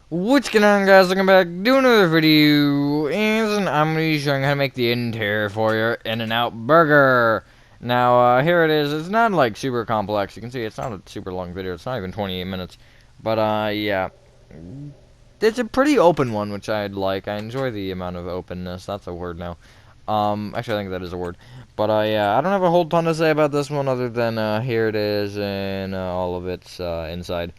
What's going on, guys? Welcome back to another video, and I'm going to be showing how to make the interior for your In-N-Out Burger. Now, here it is. It's not, like, super complex. You can see it's not a super long video. It's not even 28 minutes. But, yeah. It's a pretty open one, which I'd like. I enjoy the amount of openness. That's a word now. Actually, I think that is a word. But, yeah, I don't have a whole ton to say about this one other than, here it is and all of its, inside.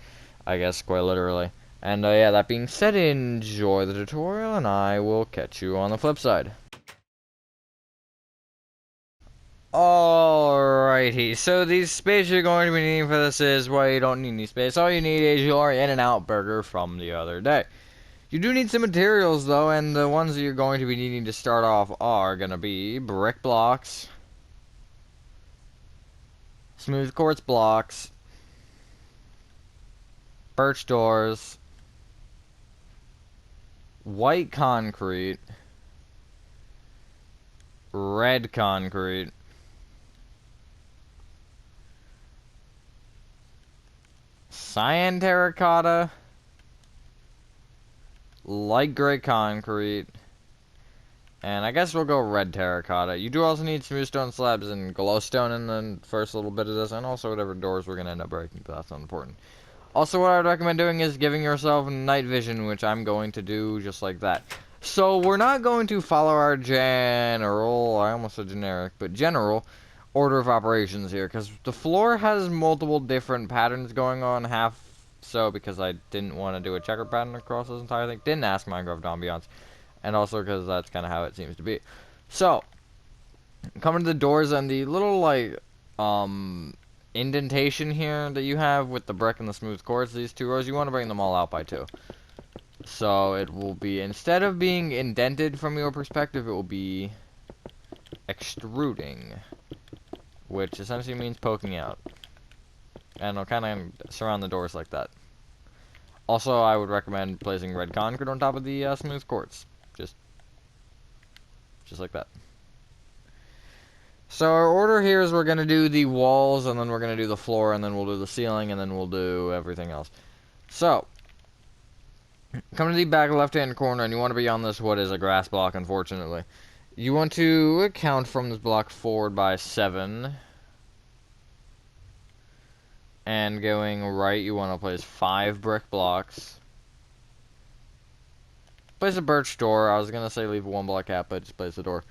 I guess, quite literally. And yeah, that being said, enjoy the tutorial, and I will catch you on the flip side. Alrighty, so the space you're going to be needing for this is, well, you don't need any space. All you need is your In-N-Out Burger from the other day. You do need some materials, though, and the ones that you're going to be needing to start off are going to be brick blocks, smooth quartz blocks, birch doors, white concrete, red concrete, cyan terracotta, light gray concrete, and I guess we'll go red terracotta. You do also need smooth stone slabs and glowstone in the first little bit of this, and also whatever doors we're going to end up breaking, but that's not important. Also, what I would recommend doing is giving yourself night vision, which I'm going to do just like that. So, we're not going to follow our general, I almost said generic, but general order of operations here, because the floor has multiple different patterns going on, half so because I didn't want to do a checker pattern across this entire thing. Didn't ask Minecraft Ambiance, and also because that's kind of how it seems to be. So, coming to the doors and the little, like, indentation here that you have with the brick and the smooth quartz, these two rows, you want to bring them all out by 2. So, it will be, instead of being indented from your perspective, it will be extruding, which essentially means poking out. And it'll kind of surround the doors like that. Also, I would recommend placing red concrete on top of the smooth quartz. Just like that. So our order here is we're going to do the walls, and then we're going to do the floor, and then we'll do the ceiling, and then we'll do everything else. So, come to the back left-hand corner, and you want to be on this, what is a grass block, unfortunately. You want to count from this block forward by 7. And going right, you want to place 5 brick blocks. Place a birch door. I was going to say leave 1 block out, but just place the door.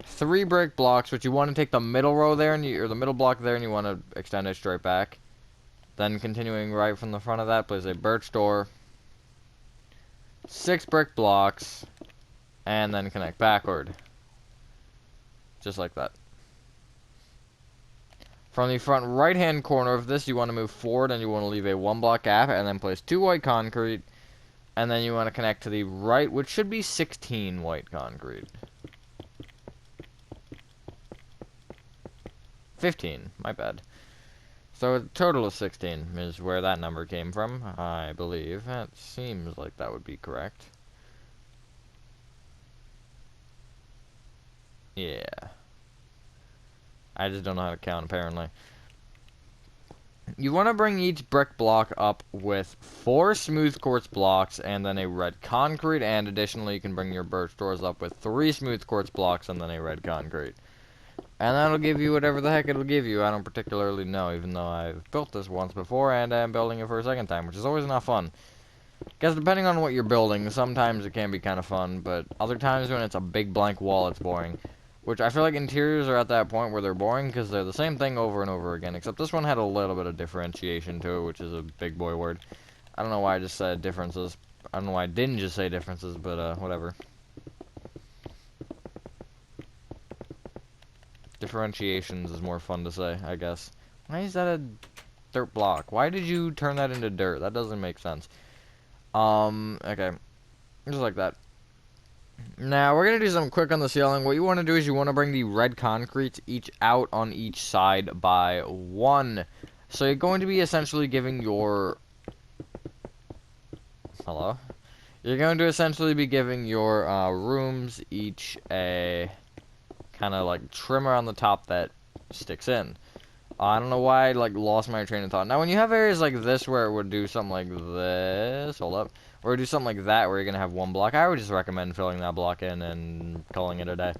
3 brick blocks, which you want to take the middle row there, or the middle block there, and you want to extend it straight back. Then continuing right from the front of that, place a birch door. 6 brick blocks, and then connect backward. Just like that. From the front right-hand corner of this, you want to move forward, and you want to leave a 1 block gap, and then place 2 white concrete, and then you want to connect to the right, which should be 16 white concrete. 15, my bad. So a total of 16 is where that number came from, I believe. That seems like that would be correct. Yeah. I just don't know how to count, apparently. You want to bring each brick block up with 4 smooth quartz blocks and then a red concrete, and additionally you can bring your birch doors up with 3 smooth quartz blocks and then a red concrete. And that'll give you whatever the heck it'll give you. I don't particularly know, even though I've built this once before and I'm building it for a second time, which is always not fun. Because depending on what you're building, sometimes it can be kind of fun, but other times when it's a big blank wall, it's boring. Which I feel like interiors are at that point where they're boring because they're the same thing over and over again, except this one had a little bit of differentiation to it, which is a big boy word. I don't know why I just said differences. I don't know why I didn't just say differences, but whatever. Differentiations is more fun to say, I guess. Why is that a dirt block? Why did you turn that into dirt? That doesn't make sense. Okay. Just like that. Now, we're going to do something quick on the ceiling. What you want to do is you want to bring the red concrete each out on each side by 1. So you're going to be essentially giving your... Hello? You're going to essentially be giving your rooms each a kind of like trimmer on the top that sticks in. I don't know why I like lost my train of thought. Now when you have areas like this where it would do something like this, hold up, or do something like that where you're gonna have one block, I would just recommend filling that block in and calling it a day.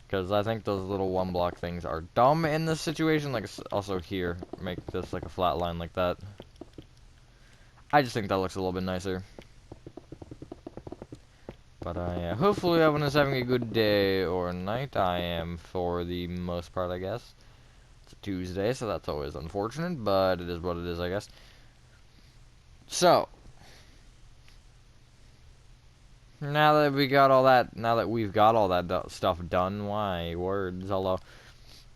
Because I think those little one block things are dumb in this situation. Like also here, make this like a flat line like that. I just think that looks a little bit nicer. But yeah, hopefully everyone is having a good day or night. I am for the most part, I guess. It's a Tuesday, so that's always unfortunate, but it is what it is, I guess. So, now that we've got all that stuff done, why, words, hello.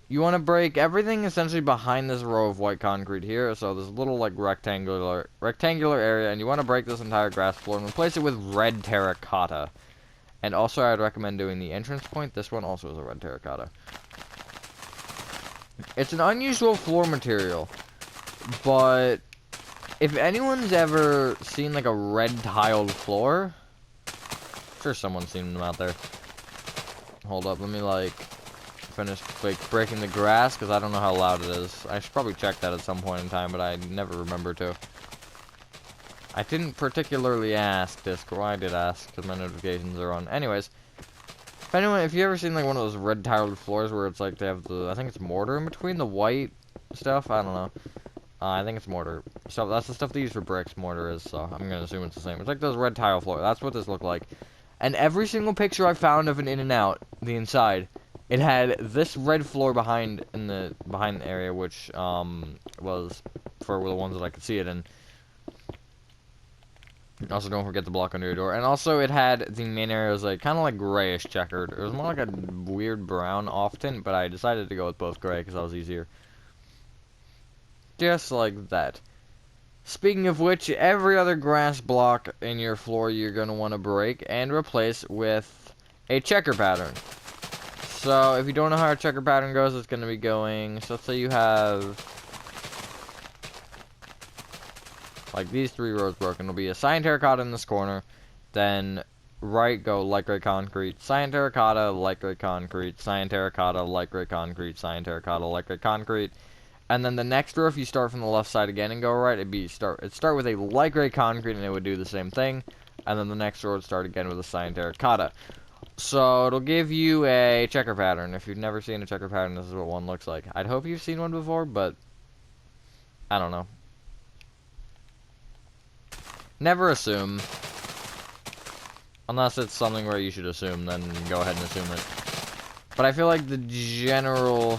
You want to break everything essentially behind this row of white concrete here, so this little, like, rectangular area, and you want to break this entire grass floor and replace it with red terracotta. And also, I'd recommend doing the entrance point. This one also is a red terracotta. It's an unusual floor material, but if anyone's ever seen like a red tiled floor, I'm sure someone's seen them out there. Hold up, let me like finish like breaking the grass because I don't know how loud it is. I should probably check that at some point in time, but I never remember to. I didn't particularly ask Discord. Well, I did ask because my notifications are on. Anyways, if you ever seen like one of those red tiled floors where it's like they have the, I think it's mortar in between the white stuff. I don't know. I think it's mortar. So that's the stuff they use for bricks. Mortar is. So I'm gonna assume it's the same. It's like those red tile floors. That's what this looked like. And every single picture I found of an In-N-Out, the inside, it had this red floor behind the area, which was for the ones that I could see it in. Also, don't forget the block under your door. And also, it had the main area was like kind of like grayish checkered. It was more like a weird brown often, but I decided to go with both gray because that was easier. Just like that. Speaking of which, every other grass block in your floor you're going to want to break and replace with a checker pattern. So, if you don't know how a checker pattern goes, it's going to be going, so let's say you have like these 3 rows broken. It'll be a cyan terracotta in this corner, then right go light gray concrete, cyan terracotta, light gray concrete, cyan terracotta, light gray concrete, cyan terracotta, light gray concrete. And then the next row, if you start from the left side again and go right, it'd start with a light gray concrete and it would do the same thing. And then the next row would start again with a cyan terracotta. So it'll give you a checker pattern. If you've never seen a checker pattern, this is what one looks like. I'd hope you've seen one before, but I don't know. Never assume. Unless it's something where you should assume, then go ahead and assume it. But I feel like the general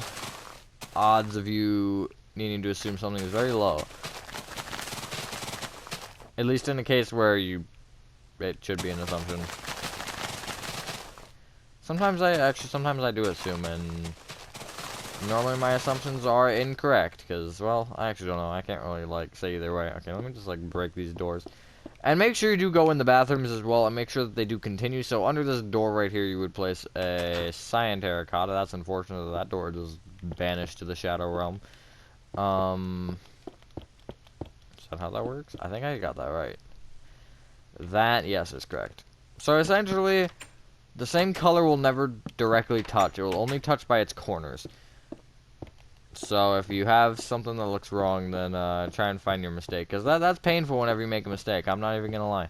odds of you needing to assume something is very low. At least in a case where it should be an assumption. Sometimes I do assume, and normally my assumptions are incorrect, because, well, I actually don't know. I can't really, like, say either way. Okay, let me just, like, break these doors. And make sure you do go in the bathrooms as well, and make sure that they do continue. So under this door right here, you would place a cyan terracotta. That's unfortunate that that door just vanished to the shadow realm. Is that how that works? I think I got that right. That, yes, is correct. So essentially, the same color will never directly touch. It will only touch by its corners. So if you have something that looks wrong, then try and find your mistake. Because that's painful whenever you make a mistake. I'm not even going to lie.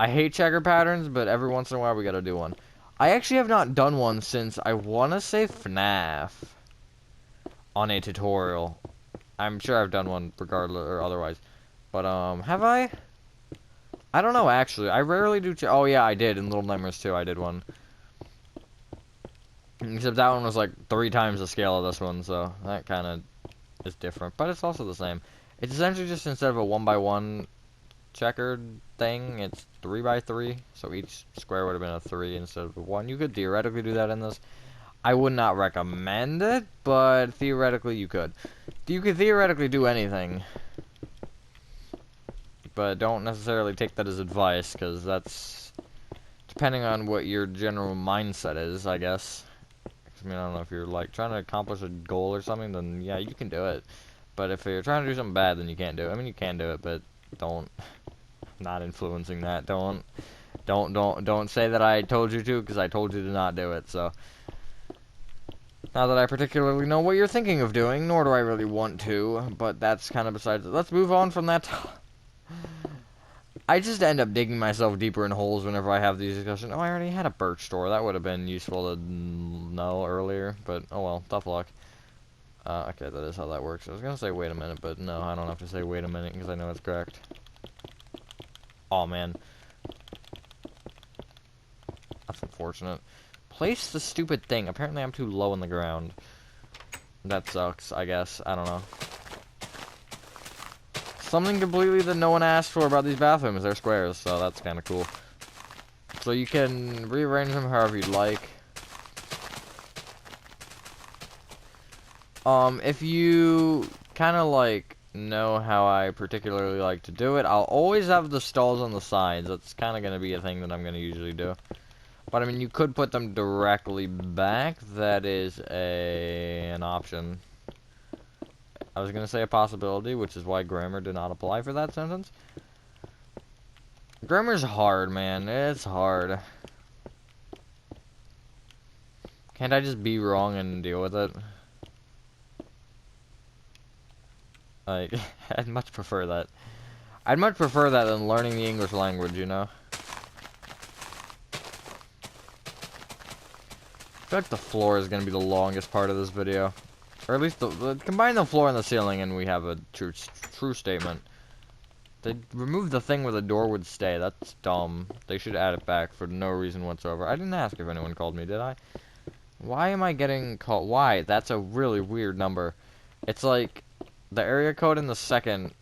I hate checker patterns, but every once in a while we got to do one. I actually have not done one since, I want to say FNAF. On a tutorial. I'm sure I've done one regardless or otherwise. But, have I? I don't know, actually. I rarely do oh, yeah, I did. In Little Nightmares 2, I did one. Except that one was like 3 times the scale of this one, so that kind of is different. But it's also the same. It's essentially just instead of a 1x1 checkered thing, it's 3x3. So each square would have been a 3 instead of a 1. You could theoretically do that in this. I would not recommend it, but theoretically you could. You could theoretically do anything. But don't necessarily take that as advice, because that's depending on what your general mindset is, I guess. I mean, I don't know, if you're like trying to accomplish a goal or something, then yeah, you can do it. But if you're trying to do something bad, then you can't do it. I mean, you can do it, but don't. Not influencing that. Don't say that I told you to, because I told you to not do it. So Not that I particularly know what you're thinking of doing, nor do I really want to, but that's kind of besides it. Let's move on from that. I just end up digging myself deeper in holes whenever I have these discussions. Oh, I already had a birch store. That would have been useful to know earlier, but oh well, tough luck. Okay, that is how that works. I was gonna say wait a minute, but no, I don't have to say wait a minute because I know it's correct. Oh man. That's unfortunate. Place the stupid thing. Apparently I'm too low on the ground. That sucks, I guess. I don't know. Something completely that no one asked for about these bathrooms. They're squares, so that's kind of cool. So you can rearrange them however you'd like. If you kind of like know how I particularly like to do it, I'll always have the stalls on the sides. That's kind of going to be a thing that I'm going to usually do. But I mean, you could put them directly back. That is an option. I was going to say a possibility, which is why grammar did not apply for that sentence. Grammar's hard, man. It's hard. Can't I just be wrong and deal with it? Like, I'd much prefer that. I'd much prefer that than learning the English language, you know? I feel like the floor is going to be the longest part of this video. Or at least, combine the floor and the ceiling and we have a true statement. They removed the thing where the door would stay. That's dumb. They should add it back for no reason whatsoever. I didn't ask if anyone called me, did I? Why am I getting called? Why? That's a really weird number. It's like the area code and the second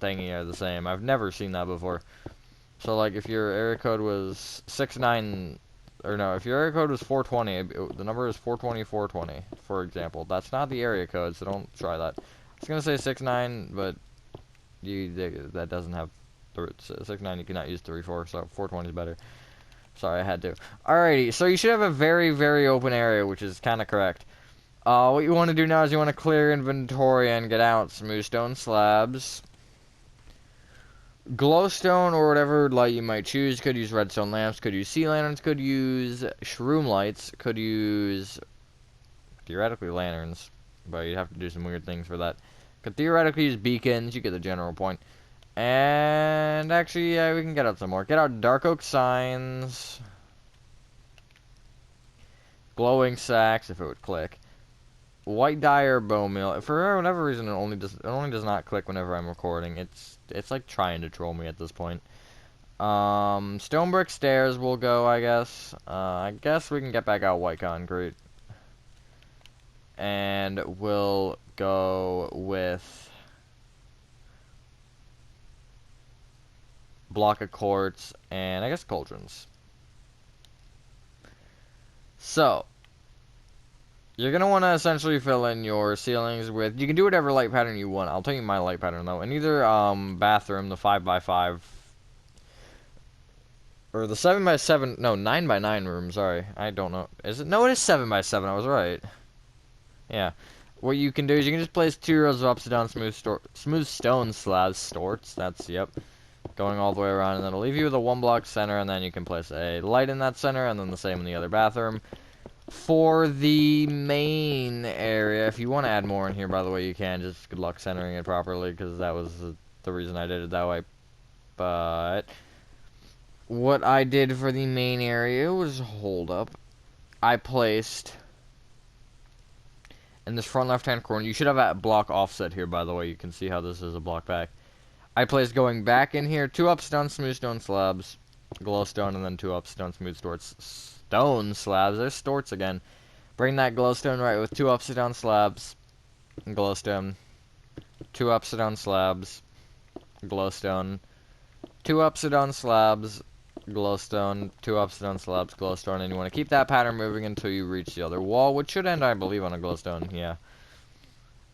thingy are the same. I've never seen that before. So, like, if your area code was 69... Or no, if your area code was 420, the number is 420, for example. That's not the area code, so don't try that. I was going to say 69, but that doesn't have... 69, you cannot use 34, so 420 is better. Sorry, I had to. Alrighty, so you should have a very, very open area, which is kind of correct. What you want to do now is you want to clear inventory and get out smooth stone slabs. Glowstone or whatever light you might choose. Could use redstone lamps, could use sea lanterns, could use shroom lights, could use theoretically lanterns, but you'd have to do some weird things for that. Could theoretically use beacons, you get the general point. And actually, yeah, we can get out some more. Get out dark oak signs, glowing sacks if it would click. White dye or bone meal. For whatever reason, it only does not click whenever I'm recording. It's like trying to troll me at this point. Stone brick stairs will go, I guess. I guess we can get back out white concrete. And we'll go with block of quartz and I guess cauldrons. So, you're going to want to essentially fill in your ceilings with... You can do whatever light pattern you want. I'll tell you my light pattern, though. In either bathroom, the 5x5... Or the 7x7... No, 9x9 room, sorry. I don't know. Is it? No, it is 7x7. I was right. Yeah. What you can do is you can just place 2 rows of upside down smooth stone slabs. Storts. That's, yep. Going all the way around. And then it'll leave you with a 1-block center. And then you can place a light in that center. And then the same in the other bathroom. For the main area, if you want to add more in here, by the way, you can. Just good luck centering it properly, because that was the reason I did it that way. But what I did for the main area was, hold up, I placed in this front left-hand corner, you should have a block offset here, by the way. You can see how this is a block back. I placed going back in here 2 upstone smooth stone slabs, glowstone, and then 2 upstone smooth stone slabs. There's storts again. Bring that glowstone right with 2 upside down slabs, glowstone, 2 upside down slabs, glowstone, 2 upside down slabs, glowstone, 2 upside down slabs, glowstone, and you want to keep that pattern moving until you reach the other wall, which should end, I believe, on a glowstone, yeah.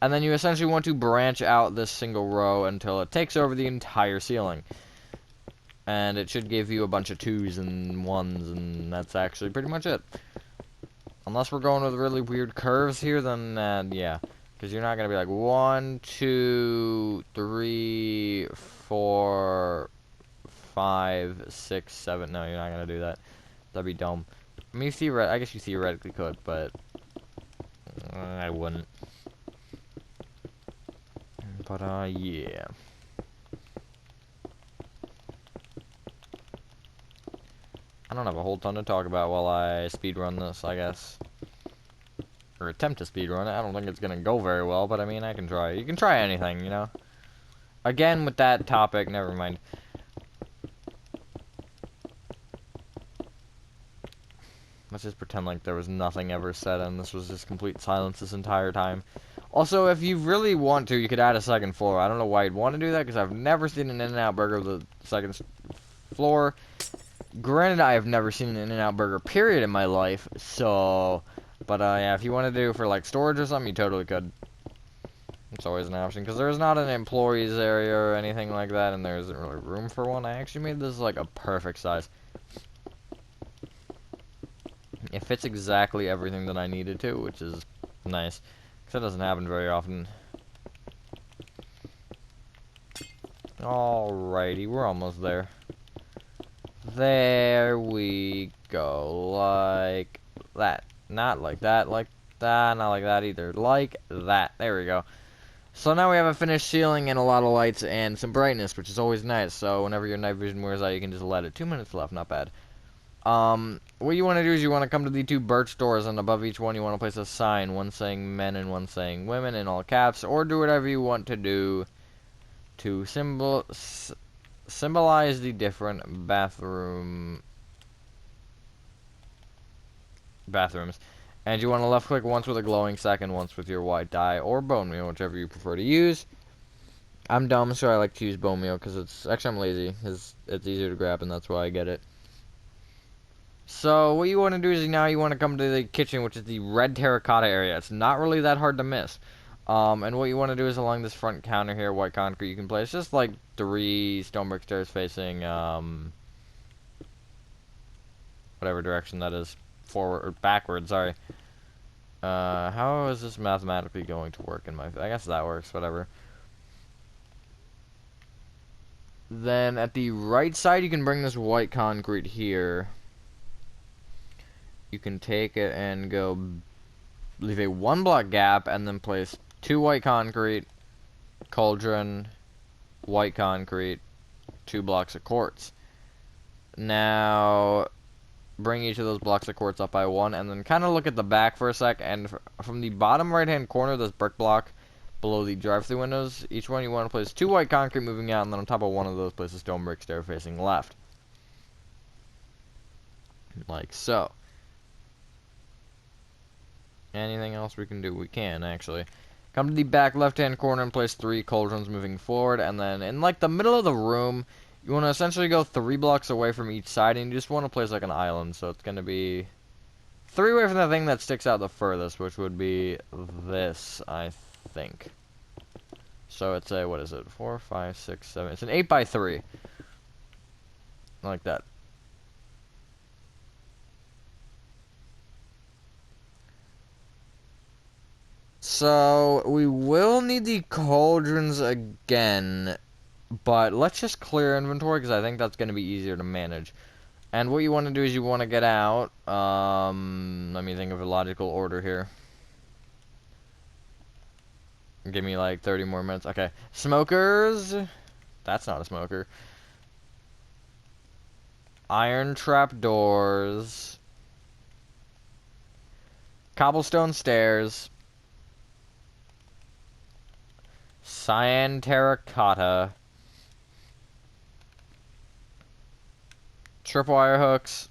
And then you essentially want to branch out this single row until it takes over the entire ceiling. And it should give you a bunch of 2s and 1s, and that's actually pretty much it. Unless we're going with really weird curves here, then, yeah. Because you're not going to be like 1, 2, 3, 4, 5, 6, 7. No, you're not going to do that. That'd be dumb. I mean, I guess you theoretically could, but I wouldn't. But, yeah. I don't have a whole ton to talk about while I speedrun this, I guess. Or attempt to speedrun it. I don't think it's gonna go very well, but I mean, I can try. You can try anything, you know? Again, with that topic, never mind. Let's just pretend like there was nothing ever said and this was just complete silence this entire time. Also, if you really want to, you could add a second floor. I don't know why you'd want to do that, because I've never seen an In-N-Out Burger with a second floor. Granted, I have never seen an In-N-Out Burger, period, in my life, so... But, yeah, if you want to do for, like, storage or something, you totally could. It's always an option, because there's not an employees area or anything like that, and there isn't really room for one. I actually made this, like, a perfect size. It fits exactly everything that I needed to, which is nice. Because that doesn't happen very often. Alrighty, we're almost there. There we go. Like that. Not like that, like that, not like that either. Like that. There we go. So now we have a finished ceiling and a lot of lights and some brightness, which is always nice. So whenever your night vision wears out, you can just let it. 2 minutes left, not bad. What you want to do is you want to come to the two birch doors, and above each one you want to place a sign, one saying men and one saying women in all caps, or do whatever you want to do to symbolize the different bathrooms. And you want to left click once with a glowing, second once with your white dye, or bone meal, whichever you prefer to use. I'm dumb, so I like to use bone meal, because it's, actually I'm lazy, it's easier to grab, and that's why I get it. So, what you want to do is now you want to come to the kitchen, which is the red terracotta area. It's not really that hard to miss. And what you want to do is along this front counter here, white concrete, you can place just like 3 stone brick stairs facing, whatever direction that is. Forward, or backwards, sorry. How is this mathematically going to work in my... I guess that works, whatever. Then, at the right side, you can bring this white concrete here. You can take it and go leave a 1 block gap and then place 2 white concrete, cauldron, white concrete, 2 blocks of quartz. Now, bring each of those blocks of quartz up by 1 and then kind of look at the back for a sec, and from the bottom right hand corner, this brick block below the drive-thru windows, each one you want to place 2 white concrete moving out, and then on top of one of those place a stone brick stair facing left. Like so. Anything else we can do? We can, actually. Come to the back left-hand corner and place 3 cauldrons moving forward, and then in, like, the middle of the room, you want to essentially go 3 blocks away from each side, and you just want to place, like, an island, so it's going to be 3 away from the thing that sticks out the furthest, which would be this, I think. So it's a, what is it, 4, 5, 6, 7, it's an 8 by 3. Like that. So, we will need the cauldrons again, but let's just clear inventory, because I think that's going to be easier to manage. And what you want to do is you want to get out, let me think of a logical order here. Give me like 30 more minutes. Okay, smokers, that's not a smoker. Iron trap doors, cobblestone stairs, cyan terracotta, tripwire hooks,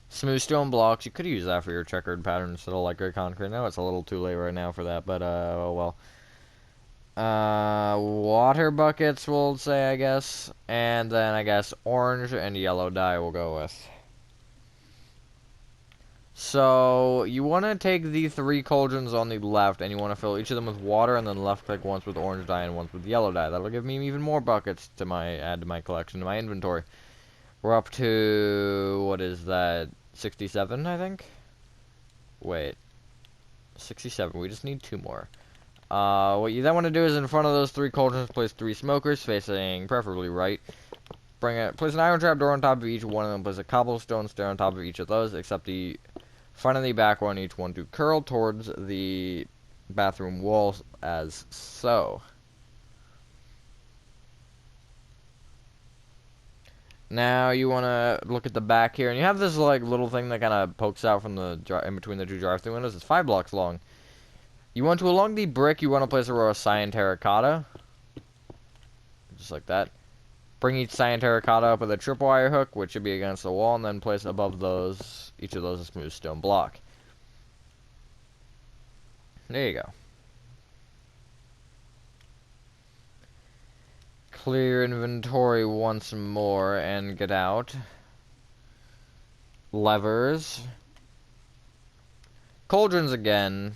smooth stone blocks. You could use that for your checkered pattern instead of like gray concrete. I know it's a little too late right now for that, but oh well. Water buckets, we'll say, I guess. And then I guess orange and yellow dye we'll go with. So, you want to take the 3 cauldrons on the left, and you want to fill each of them with water, and then left click once with orange dye and once with yellow dye. That'll give me even more buckets to add to my collection, to my inventory. We're up to, what is that, 67, I think? Wait. 67, we just need 2 more. What you then want to do is in front of those 3 cauldrons, place 3 smokers, facing preferably right. Place an iron trap door on top of each one of them, place a cobblestone stair on top of each of those, except the Front and the back one, each one to curl towards the bathroom wall as so. Now you want to look at the back here, and you have this like little thing that kind of pokes out from the in between the two drive-through windows. It's 5 blocks long. You want to, along the brick, you want to place a row of cyan terracotta, just like that. Bring each cyan terracotta up with a tripwire hook, which should be against the wall, and then place above those, each of those, a smooth stone block. There you go. Clear inventory once more and get out. Levers. Cauldrons again.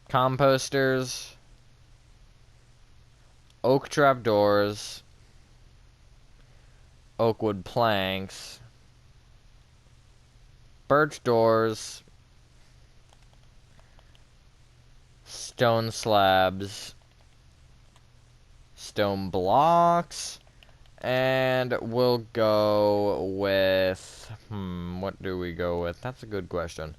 Composters. Oak trapdoors. Oak wood planks. Birch doors. Stone slabs. Stone blocks, and we'll go with, what do we go with? That's a good question.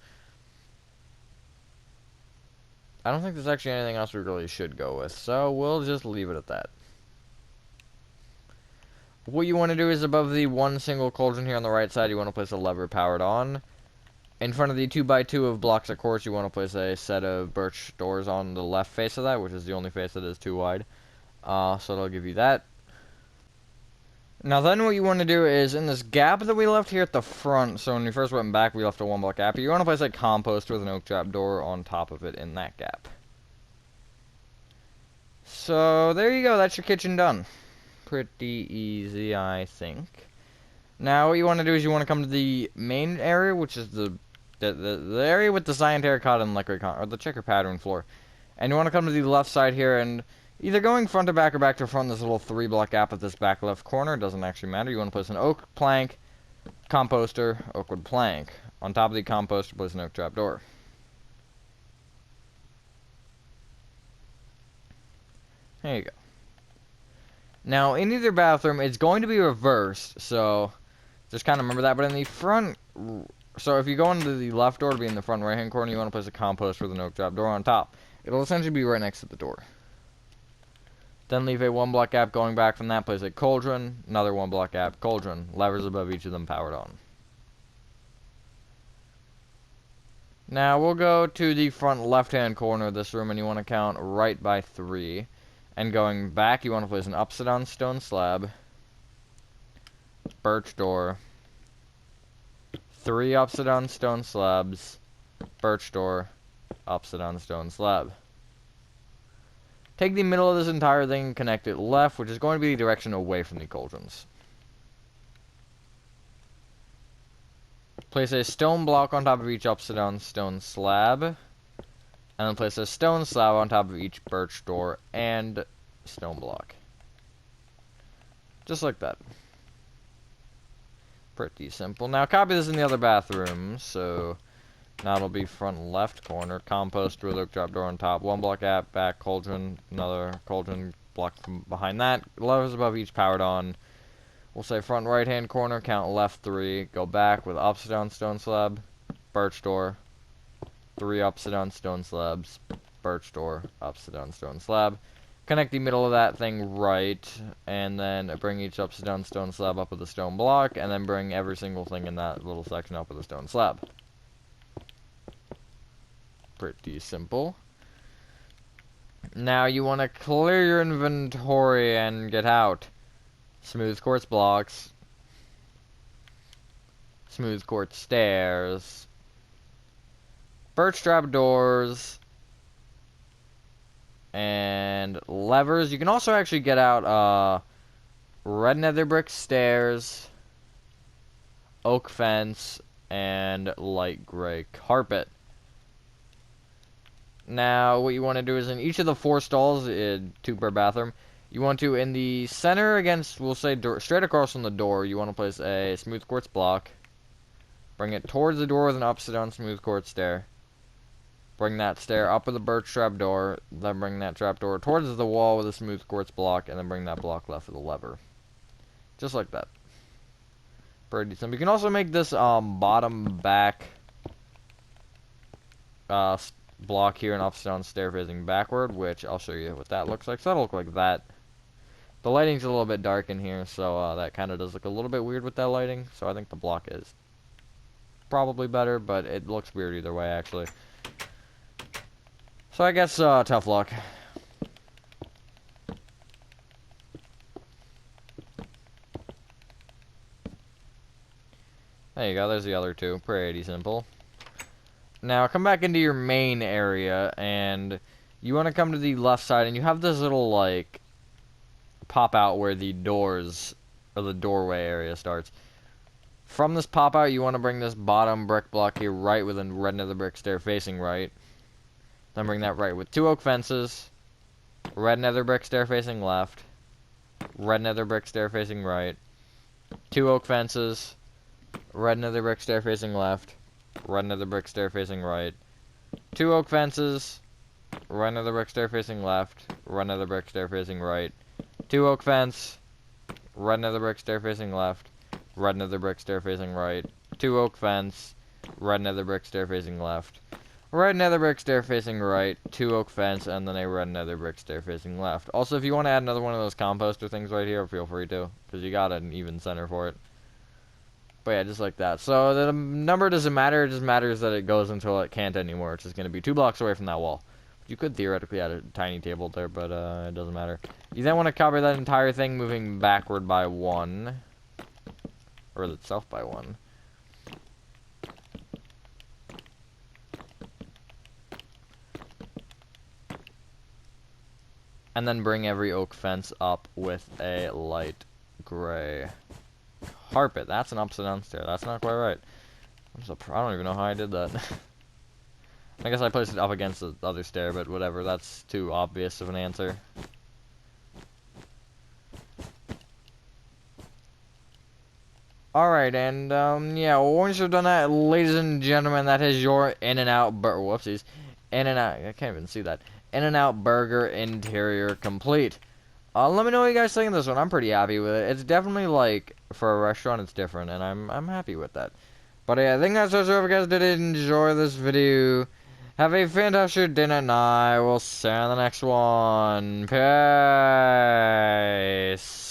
I don't think there's actually anything else we really should go with, so we'll just leave it at that. What you want to do is above the one single cauldron here on the right side, you want to place a lever powered on. In front of the 2x2 of blocks of quartz, you want to place a set of birch doors on the left face of that, which is the only face that is too wide. So it'll give you that. Now then what you want to do is, in this gap that we left here at the front, so when we first went back we left a 1 block gap, you want to place a compost with an oak trap door on top of it in that gap. So there you go, that's your kitchen done. Pretty easy, I think. Now what you want to do is you want to come to the main area, which is the area with the cyan terracotta and or the checker pattern floor. And you want to come to the left side here, and either going front to back or back to front, this little 3 block gap at this back left corner, doesn't actually matter. You want to place an oak plank, composter, oak wood plank. On top of the composter, place an oak trap door. There you go. Now, in either bathroom, it's going to be reversed, so just kind of remember that. But in the front, so if you go into the left door to be in the front right-hand corner, you want to place a composter with an oak trap door on top. It'll essentially be right next to the door. Then leave a 1 block gap going back from that, place a cauldron, another 1 block gap, cauldron, levers above each of them powered on. Now we'll go to the front left-hand corner of this room, and you want to count right by 3. And going back, you want to place an upside down stone slab, birch door, 3 upside down stone slabs, birch door, upside down stone slab. Take the middle of this entire thing and connect it left, which is going to be the direction away from the cauldrons. Place a stone block on top of each upside down stone slab, and then place a stone slab on top of each birch door and stone block. Just like that. Pretty simple. Now copy this in the other bathroom, so now it'll be front left corner, compost with oak trap door on top, 1 block gap, back cauldron, another cauldron block from behind that, levers above each powered on. We'll say front right hand corner, count left 3, go back with upside down stone slab, birch door, 3 upside down stone slabs, birch door, upside down stone slab. Connect the middle of that thing right, and then bring each upside down stone slab up with a stone block, and then bring every single thing in that little section up with a stone slab. Pretty simple. Now you want to clear your inventory and get out. Smooth quartz blocks. Smooth quartz stairs. Birch trap doors. And levers. You can also actually get out red nether brick stairs, oak fence, and light gray carpet. Now, what you want to do is in each of the 4 stalls, 2 per bathroom, you want to, in the center against, we'll say straight across from the door, you want to place a smooth quartz block. Bring it towards the door with an upside down smooth quartz stair. Bring that stair up with a birch trap door, then bring that trap door towards the wall with a smooth quartz block, and then bring that block left with a lever. Just like that. Pretty simple. You can also make this bottom back block here and upstone stair facing backward, which I'll show you what that looks like. So that'll look like that. The lighting's a little bit dark in here, so that kind of does look a little bit weird with that lighting. So I think the block is probably better, but it looks weird either way, actually. So I guess tough luck. There you go, there's the other two. Pretty simple. Now, come back into your main area, and you want to come to the left side, and you have this little, like, pop out where the doors, or the doorway area starts. From this pop out, you want to bring this bottom brick block here right with a red nether brick stair facing right. Then bring that right with 2 oak fences, red nether brick stair facing left, red nether brick stair facing right, 2 oak fences, red nether brick stair facing left, red nether brick stair facing right, 2 oak fences, red nether brick stair facing left, red nether brick stair facing right, 2 oak fence, red nether brick stair facing left, red nether brick stair facing right, 2 oak fence, red nether brick stair facing left, red nether brick stair facing right, 2 oak fence, and then a red nether brick stair facing left. Also, if you want to add another one of those composter things right here, feel free to, because you got an even center for it. But yeah, just like that. So the number doesn't matter, it just matters that it goes until it can't anymore, which is going to be 2 blocks away from that wall. You could theoretically add a tiny table there, but it doesn't matter. You then want to cover that entire thing moving backward by 1. Or itself by 1. And then bring every oak fence up with a light gray carpet. That's an upside down stair. That's not quite right. I don't even know how I did that. I guess I placed it up against the other stair, but whatever. That's too obvious of an answer. Alright, and, yeah, once you've done that, ladies and gentlemen, that is your In-N-Out burger. Whoopsies. In-N-Out, I can't even see that. In-N-Out burger interior complete. Let me know what you guys think of this one. I'm pretty happy with it. It's definitely, like, for a restaurant, it's different, and I'm happy with that. But yeah, I think that's it. So if you guys did enjoy this video, have a fantastic dinner, and I will see you in the next one. Peace.